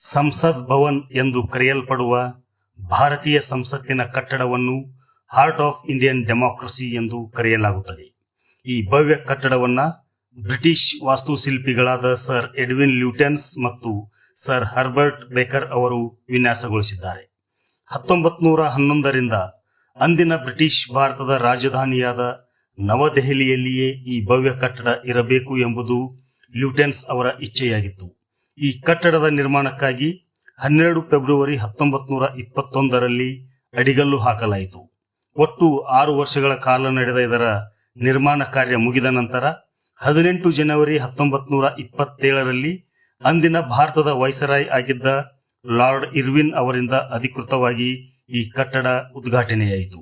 ಸಂಸತ್ ಭವನ್ ಎಂದು ಕರೆಯಲ್ಪಡುವ ಭಾರತೀಯ ಸಂಸತ್ತಿನ ಕಟ್ಟಡವನ್ನು ಹಾರ್ಟ್ ಆಫ್ ಇಂಡಿಯನ್ ಡೆಮಾಕ್ರಸಿ ಎಂದು ಕರೆಯಲಾಗುತ್ತದೆ. ಈ ಭವ್ಯ ಕಟ್ಟಡವನ್ನು ಬ್ರಿಟಿಷ್ ವಾಸ್ತುಶಿಲ್ಪಿಗಳಾದ ಸರ್ ಎಡ್ವಿನ್ ಲ್ಯೂಟೆನ್ಸ್ ಮತ್ತು ಸರ್ ಹರ್ಬರ್ಟ್ ಬೇಕರ್ ಅವರು ವಿನ್ಯಾಸಗೊಳಿಸಿದ್ದಾರೆ. 1911ರಿಂದ ಅಂದಿನ ಬ್ರಿಟಿಷ್ ಭಾರತದ ರಾಜಧಾನಿಯಾದ ನವದೆಹಲಿಯಲ್ಲಿಯೇ ಈ ಭವ್ಯ ಕಟ್ಟಡ ಇರಬೇಕು ಎಂಬುದು ಲ್ಯೂಟೆನ್ಸ್ ಅವರ ಇಚ್ಛೆಯಾಗಿತ್ತು. ಈ ಕಟ್ಟಡದ ನಿರ್ಮಾಣಕ್ಕಾಗಿ 12 ಫೆಬ್ರವರಿ 1921ರಲ್ಲಿ ಅಡಿಗಲ್ಲು ಹಾಕಲಾಯಿತು. ಒಟ್ಟು 6 ವರ್ಷಗಳ ಕಾಲ ನಡೆದ ಇದರ ನಿರ್ಮಾಣ ಕಾರ್ಯ ಮುಗಿದ ನಂತರ 18 ಜನವರಿ 1927ರಲ್ಲಿ ಅಂದಿನ ಭಾರತದ ವೈಸರಾಯ್ ಆಗಿದ್ದ ಲಾರ್ಡ್ ಇರ್ವಿನ್ ಅವರಿಂದ ಅಧಿಕೃತವಾಗಿ ಈ ಕಟ್ಟಡ ಉದ್ಘಾಟನೆಯಾಯಿತು.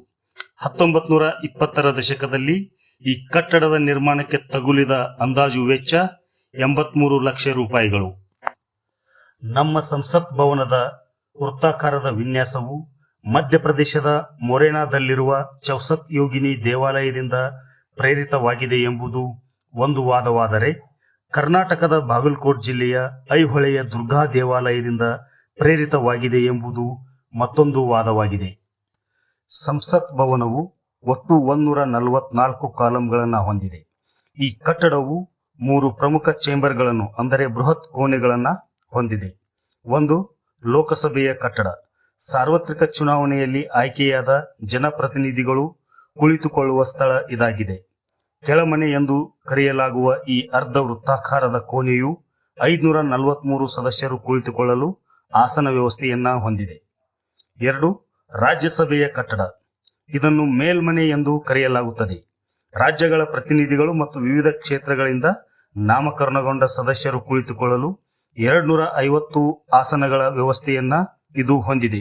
1920ರ ದಶಕದಲ್ಲಿ ಈ ಕಟ್ಟಡದ ನಿರ್ಮಾಣಕ್ಕೆ ತಗುಲಿದ ಅಂದಾಜು ವೆಚ್ಚ 83 ಲಕ್ಷ ರೂಪಾಯಿಗಳು. ನಮ್ಮ ಸಂಸತ್ ಭವನದ ವೃತ್ತಾಕಾರದ ವಿನ್ಯಾಸವು ಮಧ್ಯಪ್ರದೇಶದ ಮೊರೇನಾದಲ್ಲಿರುವ ಚೌಸತ್ ಯೋಗಿನಿ ದೇವಾಲಯದಿಂದ ಪ್ರೇರಿತವಾಗಿದೆ ಎಂಬುದು ಒಂದು ವಾದವಾದರೆ, ಕರ್ನಾಟಕದ ಬಾಗಲಕೋಟ್ ಜಿಲ್ಲೆಯ ಐಹೊಳೆಯ ದುರ್ಗಾ ದೇವಾಲಯದಿಂದ ಪ್ರೇರಿತವಾಗಿದೆ ಎಂಬುದು ಮತ್ತೊಂದು ವಾದವಾಗಿದೆ. ಸಂಸತ್ ಭವನವು ಒಟ್ಟು 144 ಕಾಲಂಗಳನ್ನು ಹೊಂದಿದೆ. ಈ ಕಟ್ಟಡವು 3 ಪ್ರಮುಖ ಚೇಂಬರ್ಗಳನ್ನು ಅಂದರೆ ಬೃಹತ್ ಕೋಣೆಗಳನ್ನು ಹೊಂದಿದೆ. ಒಂದು, ಲೋಕಸಭೆಯ ಕಟ್ಟಡ. ಸಾರ್ವತ್ರಿಕ ಚುನಾವಣೆಯಲ್ಲಿ ಆಯ್ಕೆಯಾದ ಜನಪ್ರತಿನಿಧಿಗಳು ಕುಳಿತುಕೊಳ್ಳುವ ಸ್ಥಳ ಇದಾಗಿದೆ. ಕೆಳಮನೆ ಎಂದು ಕರೆಯಲಾಗುವ ಈ ಅರ್ಧ ವೃತ್ತಾಕಾರದ ಕೋಣೆಯು 543 ಸದಸ್ಯರು ಕುಳಿತುಕೊಳ್ಳಲು ಆಸನ ವ್ಯವಸ್ಥೆಯನ್ನ ಹೊಂದಿದೆ. 2, ರಾಜ್ಯಸಭೆಯ ಕಟ್ಟಡ. ಇದನ್ನು ಮೇಲ್ಮನೆ ಎಂದು ಕರೆಯಲಾಗುತ್ತದೆ. ರಾಜ್ಯಗಳ ಪ್ರತಿನಿಧಿಗಳು ಮತ್ತು ವಿವಿಧ ಕ್ಷೇತ್ರಗಳಿಂದ ನಾಮಕರಣಗೊಂಡ ಸದಸ್ಯರು ಕುಳಿತುಕೊಳ್ಳಲು 250 ಆಸನಗಳ ವ್ಯವಸ್ಥೆಯನ್ನ ಇದು ಹೊಂದಿದೆ.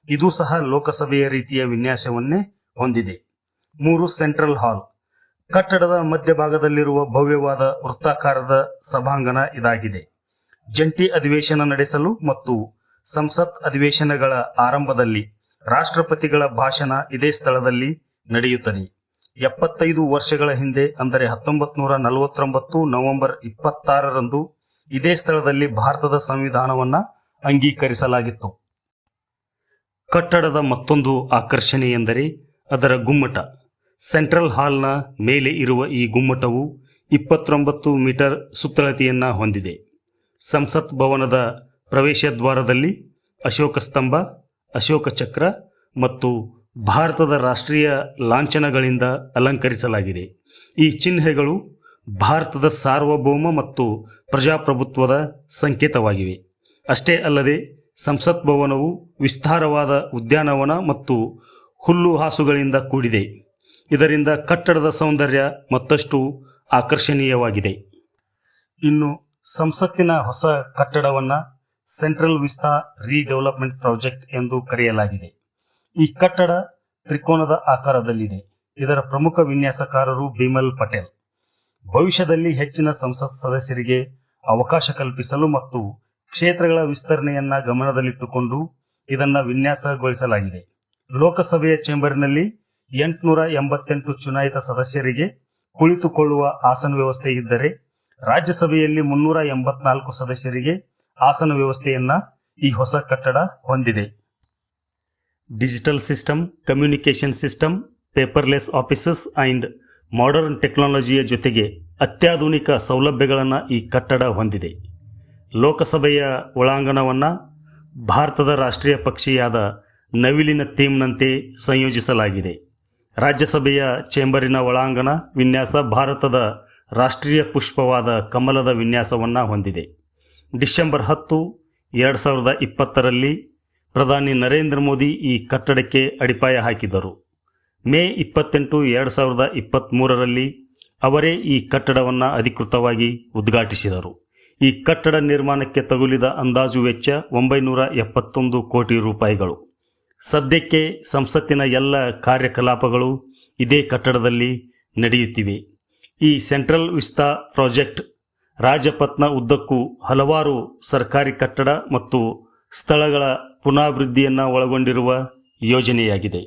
ಇದು ಸಹ ಲೋಕಸಭೆಯ ರೀತಿಯ ವಿನ್ಯಾಸವನ್ನೇ ಹೊಂದಿದೆ. 3, ಸೆಂಟ್ರಲ್ ಹಾಲ್. ಕಟ್ಟಡದ ಮಧ್ಯಭಾಗದಲ್ಲಿರುವ ಭವ್ಯವಾದ ವೃತ್ತಾಕಾರದ ಸಭಾಂಗಣ ಇದಾಗಿದೆ. ಜಂಟಿ ಅಧಿವೇಶನ ನಡೆಸಲು ಮತ್ತು ಸಂಸತ್ ಅಧಿವೇಶನಗಳ ಆರಂಭದಲ್ಲಿ ರಾಷ್ಟ್ರಪತಿಗಳ ಭಾಷಣ ಇದೇ ಸ್ಥಳದಲ್ಲಿ ನಡೆಯುತ್ತದೆ. 75 ವರ್ಷಗಳ ಹಿಂದೆ ಅಂದರೆ 1949 ನವೆಂಬರ್ 26ರಂದು ಇದೇ ಸ್ಥಳದಲ್ಲಿ ಭಾರತದ ಸಂವಿಧಾನವನ್ನ ಅಂಗೀಕರಿಸಲಾಗಿತ್ತು. ಕಟ್ಟಡದ ಮತ್ತೊಂದು ಆಕರ್ಷಣೆ ಎಂದರೆ ಅದರ ಗುಮ್ಮಟ. ಸೆಂಟ್ರಲ್ ಹಾಲ್ನ ಮೇಲೆ ಇರುವ ಈ ಗುಮ್ಮಟವು 29 ಮೀಟರ್ ಸುತ್ತಳತೆಯನ್ನ ಹೊಂದಿದೆ. ಸಂಸತ್ ಭವನದ ಪ್ರವೇಶ ದ್ವಾರದಲ್ಲಿ ಅಶೋಕ ಸ್ತಂಭ, ಅಶೋಕ ಚಕ್ರ ಮತ್ತು ಭಾರತದ ರಾಷ್ಟ್ರೀಯ ಲಾಂಛನಗಳಿಂದ ಅಲಂಕರಿಸಲಾಗಿದೆ. ಈ ಚಿಹ್ನೆಗಳು ಭಾರತದ ಸಾರ್ವಭೌಮ ಮತ್ತು ಪ್ರಜಾಪ್ರಭುತ್ವದ ಸಂಕೇತವಾಗಿವೆ. ಅಷ್ಟೇ ಅಲ್ಲದೆ ಸಂಸತ್ ಭವನವು ವಿಸ್ತಾರವಾದ ಉದ್ಯಾನವನ ಮತ್ತು ಹುಲ್ಲು ಹಾಸುಗಳಿಂದ ಕೂಡಿದೆ. ಇದರಿಂದ ಕಟ್ಟಡದ ಸೌಂದರ್ಯ ಮತ್ತಷ್ಟು ಆಕರ್ಷಣೀಯವಾಗಿದೆ. ಇನ್ನು ಸಂಸತ್ತಿನ ಹೊಸ ಕಟ್ಟಡವನ್ನು ಸೆಂಟ್ರಲ್ ವಿಸ್ತಾ ರೀಡೆವಲಪ್ಮೆಂಟ್ ಪ್ರಾಜೆಕ್ಟ್ ಎಂದು ಕರೆಯಲಾಗಿದೆ. ಈ ಕಟ್ಟಡ ತ್ರಿಕೋನದ ಆಕಾರದಲ್ಲಿದೆ. ಇದರ ಪ್ರಮುಖ ವಿನ್ಯಾಸಕಾರರು ಬಿಮಲ್ ಪಟೇಲ್. ಭವಿಷ್ಯದಲ್ಲಿ ಹೆಚ್ಚಿನ ಸಂಸತ್ ಸದಸ್ಯರಿಗೆ ಅವಕಾಶ ಕಲ್ಪಿಸಲು ಮತ್ತು ಕ್ಷೇತ್ರಗಳ ವಿಸ್ತರಣೆಯನ್ನ ಗಮನದಲ್ಲಿಟ್ಟುಕೊಂಡು ಇದನ್ನ ವಿನ್ಯಾಸಗೊಳಿಸಲಾಗಿದೆ. ಲೋಕಸಭೆಯ ಚೇಂಬರ್ನಲ್ಲಿ 888 ಚುನಾಯಿತ ಸದಸ್ಯರಿಗೆ ಕುಳಿತುಕೊಳ್ಳುವ ಆಸನ ವ್ಯವಸ್ಥೆ ಇದ್ದರೆ, ರಾಜ್ಯಸಭೆಯಲ್ಲಿ 384 ಸದಸ್ಯರಿಗೆ ಆಸನ ವ್ಯವಸ್ಥೆಯನ್ನ ಈ ಹೊಸ ಕಟ್ಟಡ ಹೊಂದಿದೆ. Digital system, communication system, paperless offices and modern ಟೆಕ್ನಾಲಜಿಯ ಜೊತೆಗೆ ಅತ್ಯಾಧುನಿಕ ಸೌಲಭ್ಯಗಳನ್ನು ಈ ಕಟ್ಟಡ ಹೊಂದಿದೆ. ಲೋಕಸಭೆಯ ಒಳಾಂಗಣವನ್ನು ಭಾರತದ ರಾಷ್ಟ್ರೀಯ ಪಕ್ಷಿಯಾದ ನವಿಲಿನ ಥೀಮ್ನಂತೆ ಸಂಯೋಜಿಸಲಾಗಿದೆ. ರಾಜ್ಯಸಭೆಯ ಚೇಂಬರಿನ ಒಳಾಂಗಣ ವಿನ್ಯಾಸ ಭಾರತದ ರಾಷ್ಟ್ರೀಯ ಪುಷ್ಪವಾದ ಕಮಲದ ವಿನ್ಯಾಸವನ್ನು ಹೊಂದಿದೆ. ಡಿಸೆಂಬರ್ 10, 2020ರಲ್ಲಿ ಪ್ರಧಾನಿ ನರೇಂದ್ರ ಮೋದಿ ಈ ಕಟ್ಟಡಕ್ಕೆ ಅಡಿಪಾಯ ಹಾಕಿದರು. ಮೇ 28, 2023ರಲ್ಲಿ ಅವರೇ ಈ ಕಟ್ಟಡವನ್ನು ಅಧಿಕೃತವಾಗಿ ಉದ್ಘಾಟಿಸಿದರು. ಈ ಕಟ್ಟಡ ನಿರ್ಮಾಣಕ್ಕೆ ತಗುಲಿದ ಅಂದಾಜು ವೆಚ್ಚ 971 ಕೋಟಿ ರೂಪಾಯಿಗಳು. ಸದ್ಯಕ್ಕೆ ಸಂಸತ್ತಿನ ಎಲ್ಲ ಕಾರ್ಯಕಲಾಪಗಳು ಇದೇ ಕಟ್ಟಡದಲ್ಲಿ ನಡೆಯುತ್ತಿವೆ. ಈ ಸೆಂಟ್ರಲ್ ವಿಸ್ತಾ ಪ್ರಾಜೆಕ್ಟ್ ರಾಜಪಥ್ನ ಉದ್ದಕ್ಕೂ ಹಲವಾರು ಸರ್ಕಾರಿ ಕಟ್ಟಡ ಮತ್ತು ಸ್ಥಳಗಳ ಪುನರಾಭಿವೃದ್ಧಿಯನ್ನು ಒಳಗೊಂಡಿರುವ ಯೋಜನೆಯಾಗಿದೆ.